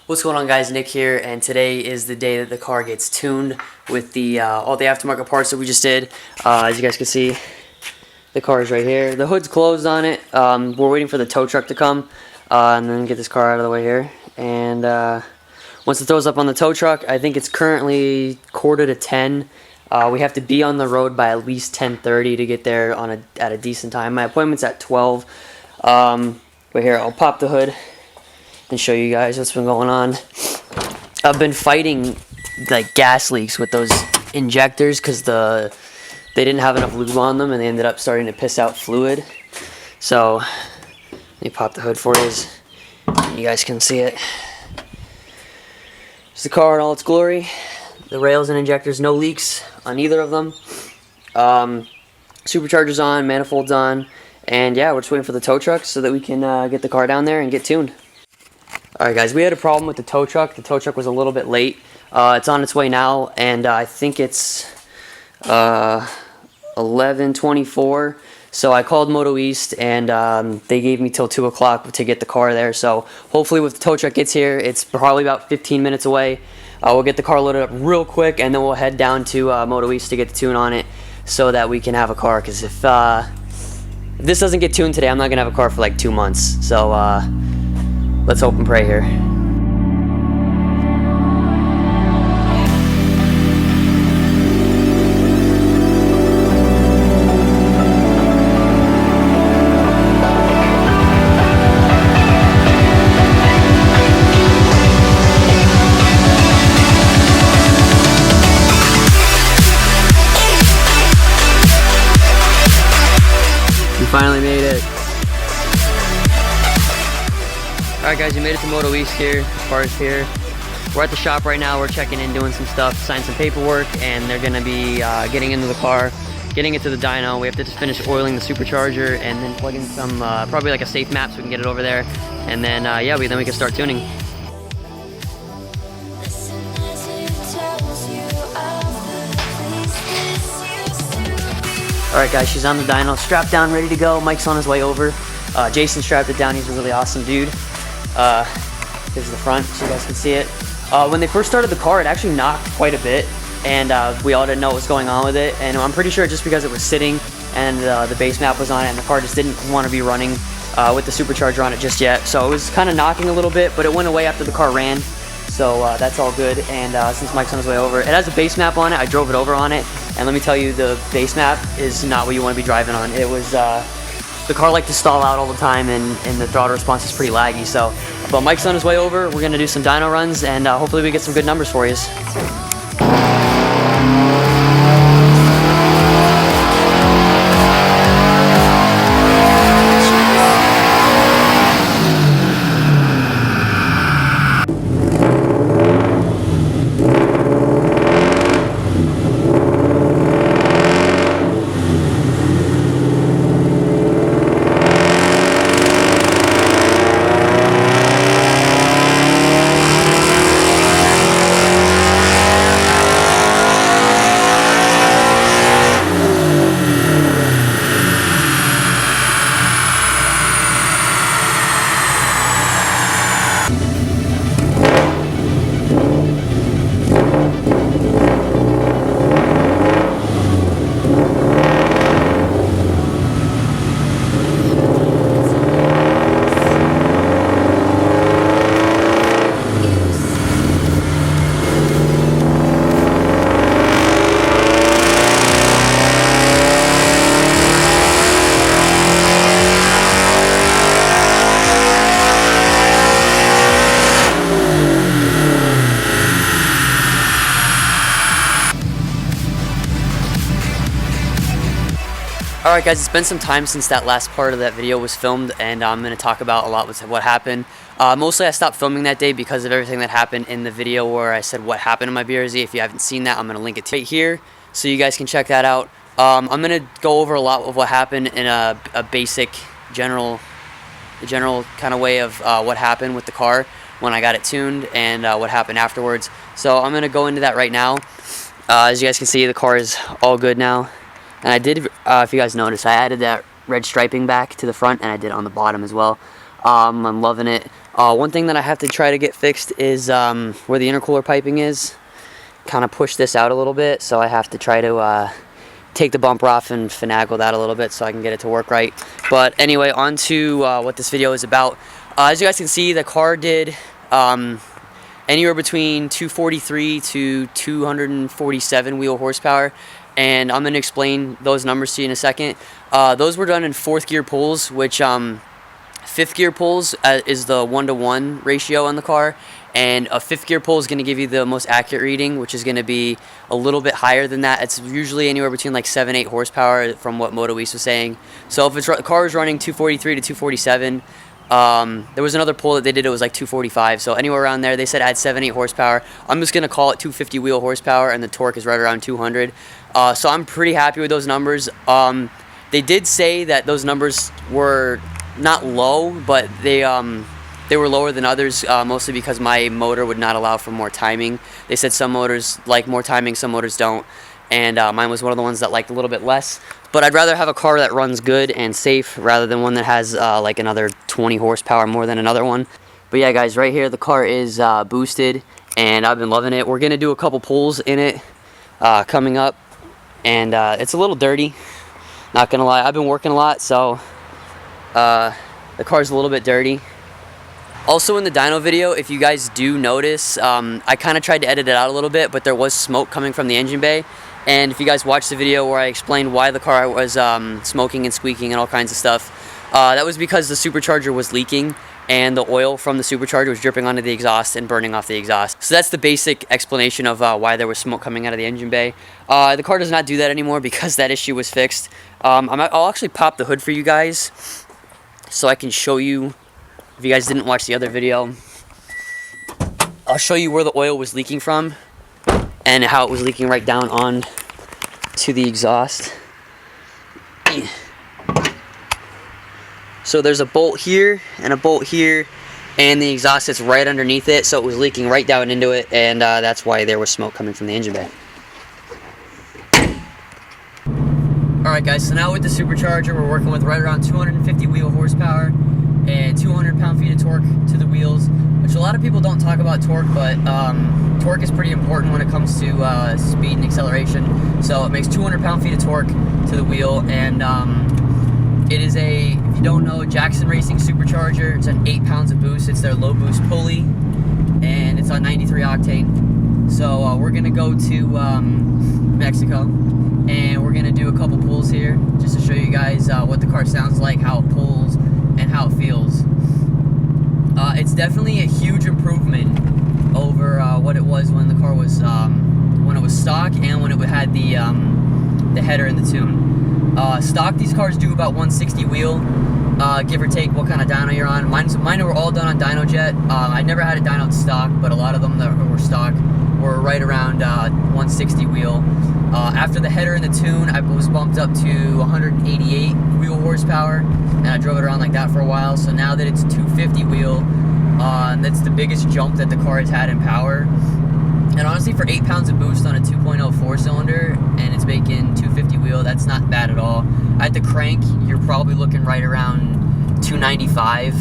What's going on, guys? Nick here, and today is the day that the car gets tuned with the all the aftermarket parts that we just did. As you guys can see, the car is right here. The hood's closed on it. We're waiting for the tow truck to come and then get this car out of the way here. And once it throws up on the tow truck, I think it's currently 9:45. We have to be on the road by at least 10:30 to get there at a decent time. My appointment's at 12. But here, I'll pop the hood and show you guys what's been going on. I've been fighting like gas leaks with those injectors because they didn't have enough lube on them and they ended up starting to piss out fluid. So let me pop the hood for you. You guys can see it. It's the car in all its glory. The rails and injectors, no leaks on either of them. Supercharger's on, manifold's on, and yeah, we're just waiting for the tow truck so that we can get the car down there and get tuned. Alright guys, we had a problem with the tow truck. The tow truck was a little bit late. It's on its way now, and I think it's 11:24. So I called MotoEast, and they gave me till 2 o'clock to get the car there. So hopefully when the tow truck gets here, it's probably about 15 minutes away. We'll get the car loaded up real quick, and then we'll head down to MotoEast to get the tune on it so that we can have a car. Because if this doesn't get tuned today, I'm not going to have a car for like 2 months. So let's hope and pray here. We finally made it. Alright guys, we made it to MotoEast here. The car's here. We're at the shop right now. We're checking in, doing some stuff, signing some paperwork, and they're going to be getting into the car, getting it to the dyno. We have to just finish oiling the supercharger and then plug in some, probably like a safe map so we can get it over there. And then, yeah, then we can start tuning. Alright guys, she's on the dyno, strapped down, ready to go. Mike's on his way over. Jason strapped it down. He's a really awesome dude. This is the front, so you guys can see it. When they first started the car, it actually knocked quite a bit, and we all didn't know what was going on with it. And I'm pretty sure just because it was sitting and the base map was on it, and the car just didn't want to be running with the supercharger on it just yet. So it was kind of knocking a little bit, but it went away after the car ran. So that's all good. And since Mike's on his way over, it has a base map on it. I drove it over on it, and let me tell you, the base map is not what you want to be driving on. It was the car liked to stall out all the time, and the throttle response is pretty laggy. So, but Mike's on his way over. We're gonna do some dyno runs, and hopefully we get some good numbers for you. Alright guys, it's been some time since that last part of that video was filmed, and I'm going to talk about a lot with what happened. Mostly I stopped filming that day because of everything that happened in the video where I said what happened in my BRZ. If you haven't seen that, I'm going to link it right here so you guys can check that out. I'm going to go over a lot of what happened in a basic, general kind of way of what happened with the car when I got it tuned and what happened afterwards. So I'm going to go into that right now. As you guys can see, the car is all good now. And I did, if you guys notice, I added that red striping back to the front, and I did it on the bottom as well. I'm loving it. One thing that I have to try to get fixed is where the intercooler piping is. Kind of push this out a little bit, so I have to try to take the bumper off and finagle that a little bit so I can get it to work right. But anyway, on to what this video is about. As you guys can see, the car did anywhere between 243 to 247 wheel horsepower, and I'm going to explain those numbers to you in a second. Those were done in 4th gear pulls, which 5th gear pulls is the 1-to-1 ratio on the car, and a 5th gear pull is going to give you the most accurate reading, which is going to be a little bit higher than that. It's usually anywhere between like 7-8 horsepower from what MotoEast was saying. So if the car is running 243 to 247, there was another pull that they did, it was like 245, so anywhere around there. They said add 7-8 horsepower. I'm just going to call it 250 wheel horsepower, and the torque is right around 200. So I'm pretty happy with those numbers. They did say that those numbers were not low, but they were lower than others, mostly because my motor would not allow for more timing. They said some motors like more timing, some motors don't, and mine was one of the ones that liked a little bit less. But I'd rather have a car that runs good and safe rather than one that has like another 20 horsepower more than another one. But yeah, guys, right here the car is boosted, and I've been loving it. We're gonna do a couple pulls in it coming up, and it's a little dirty, not gonna lie. I've been working a lot, so the car's a little bit dirty. Also in the dyno video, if you guys do notice, I kind of tried to edit it out a little bit, but there was smoke coming from the engine bay. And if you guys watched the video where I explained why the car was smoking and squeaking and all kinds of stuff, that was because the supercharger was leaking and the oil from the supercharger was dripping onto the exhaust and burning off the exhaust. So that's the basic explanation of why there was smoke coming out of the engine bay. The car does not do that anymore because that issue was fixed. I'll actually pop the hood for you guys so I can show you. If you guys didn't watch the other video, I'll show you where the oil was leaking from and how it was leaking right down on to the exhaust. So there's a bolt here and a bolt here, and the exhaust sits right underneath it, so it was leaking right down into it, and that's why there was smoke coming from the engine bay. Alright guys, so now with the supercharger, we're working with right around 250 wheel horsepower and 200 pound-feet of torque to the wheels, which a lot of people don't talk about torque, but torque is pretty important when it comes to speed and acceleration. So it makes 200 pound-feet of torque to the wheel, and it is a, if you don't know, Jackson Racing supercharger. It's an 8 pounds of boost. It's their low boost pulley, and it's on 93 octane. So we're gonna go to Mexico, and we're gonna do a couple pulls here just to show you guys what the car sounds like, how it pulls, and how it feels. It's definitely a huge improvement over what it was when the car was when it was stock and when it had the header and the tune. Stock, these cars do about 160 wheel, give or take what kind of dyno you're on. Mine were all done on DynoJet. I never had a dyno stock, but a lot of them that were stock were right around 160 wheel. After the header and the tune, I was bumped up to 188 wheel horsepower, and I drove it around like that for a while. So now that it's 250 wheel, that's the biggest jump that the car has had in power. And honestly, for 8 pounds of boost on a 2.0 4-cylinder, and it's making 250 wheel, that's not bad at all. At the crank, you're probably looking right around 295.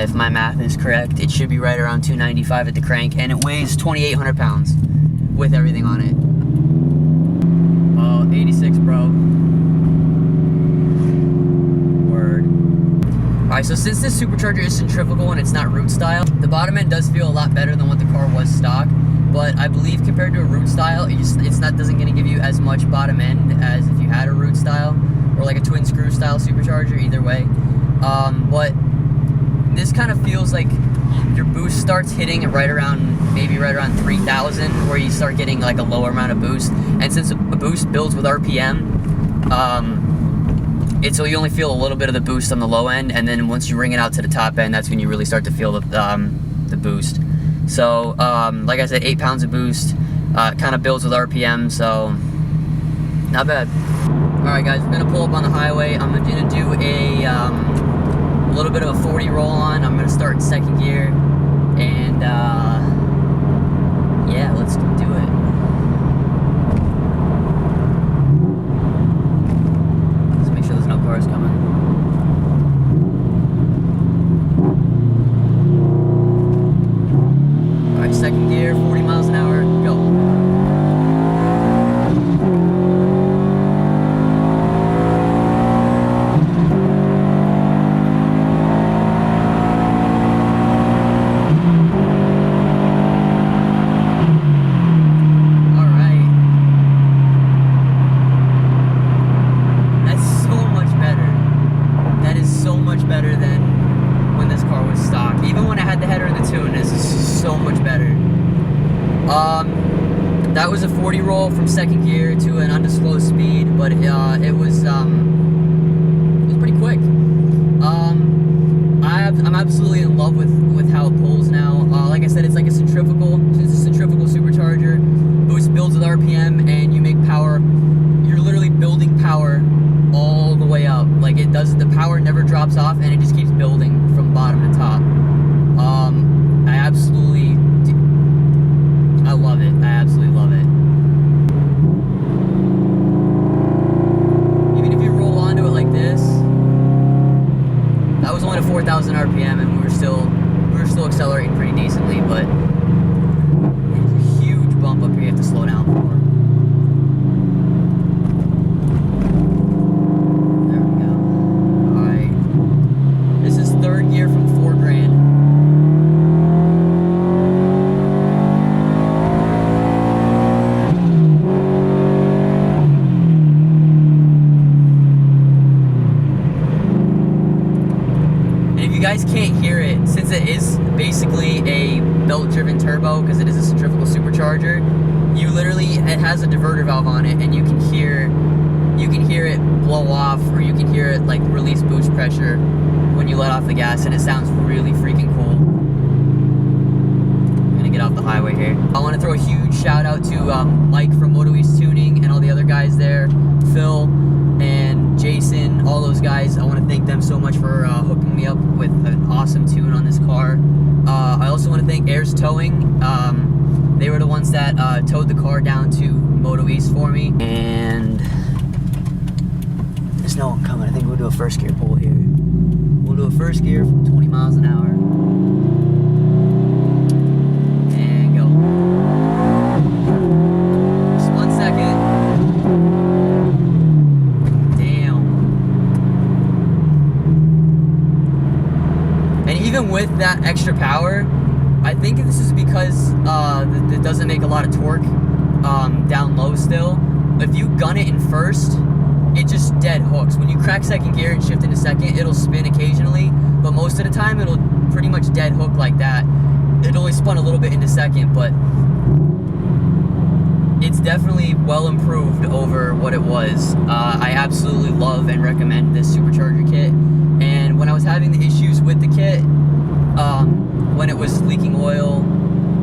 If my math is correct, it should be right around 295 at the crank, and it weighs 2,800 pounds with everything on it. 86, bro. Word. Alright, so since this supercharger is centrifugal and it's not root style, the bottom end does feel a lot better than what the car was stock. But I believe compared to a root style, doesn't going to give you as much bottom end as if you had a root style or like a twin screw style supercharger. Either way, but this kind of feels like your boost starts hitting maybe right around 3,000, where you start getting like a lower amount of boost. And since a boost builds with RPM, so you only feel a little bit of the boost on the low end, and then once you bring it out to the top end, that's when you really start to feel the boost. So like I said, 8 pounds of boost, kind of builds with RPM, so not bad. Alright guys, we're gonna pull up on the highway. I'm gonna do a little bit of a 40 roll on. I'm gonna start in second gear, and yeah, let's do it. Let's make sure there's no cars coming. gear, 40 miles an hour, go. Better than when this car was stock. Even when I had the header in the tune, this is so much better. That was a 40 roll from second gear to an undisclosed speed, but it was pretty quick. I'm absolutely in love with how it pulls now. Like I said, it's like a centrifugal. It's a centrifugal supercharger. Boost builds with RPM, and you make power. You're literally building power all the way up. Like it does, the power never drops off, and it just keeps building from bottom to top. I love it. I absolutely love it. Even if you roll onto it like this, that was only at 4,000 RPM, and we were still accelerating pretty decently. But there's a huge bump up here. You have to slow down for. Third gear from 4 grand. And if you guys can't hear it, since it is basically a belt-driven turbo, because it is a centrifugal supercharger, it has a diverter valve on it, and you can hear it blow off, or you can hear it like release boost pressure when you let off the gas, and it sounds really freaking cool. I'm gonna get off the highway here. I want to throw a huge shout out to Mike from MotoEast Tuning and all the other guys there, Phil and Jason, all those guys. I want to thank them so much for hooking me up with an awesome tune on this car. I also want to thank Ayers Towing. They were the ones that towed the car down to MotoEast for me. And there's no one coming. I think we'll do a first gear pull here. We'll do a first gear from 20 miles an hour. And go. Just 1 second. Damn. And even with that extra power, I think this is because it doesn't make a lot of torque down low still. If you gun it in first, it just dead hooks. When you crack second gear and shift into second, it'll spin occasionally, but most of the time it'll pretty much dead hook like that. It only spun a little bit into second, but it's definitely well improved over what it was. I absolutely love and recommend this supercharger kit. And when I was having the issues with the kit, when it was leaking oil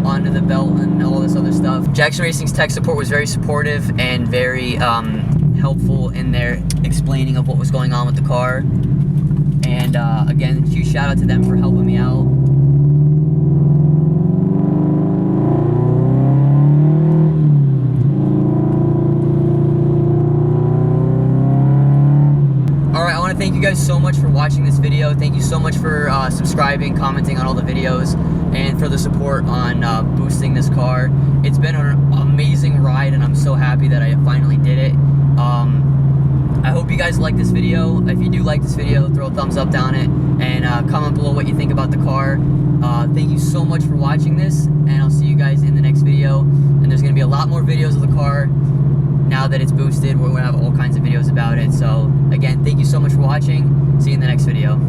onto the belt and all this other stuff, Jackson Racing's tech support was very supportive and very helpful in their explaining of what was going on with the car. And again, huge shout out to them for helping me out. Alright, I want to thank you guys so much for watching this video. Thank you so much for subscribing, commenting on all the videos, and for the support on boosting this car. It's been an amazing ride, and I'm so happy that I finally did it. I hope you guys like this video. If you do like this video, throw a thumbs up down it, and comment below what you think about the car. Thank you so much for watching this, and I'll see you guys in the next video. And there's going to be a lot more videos of the car now that it's boosted. We're going to have all kinds of videos about it. So again, thank you so much for watching. See you in the next video.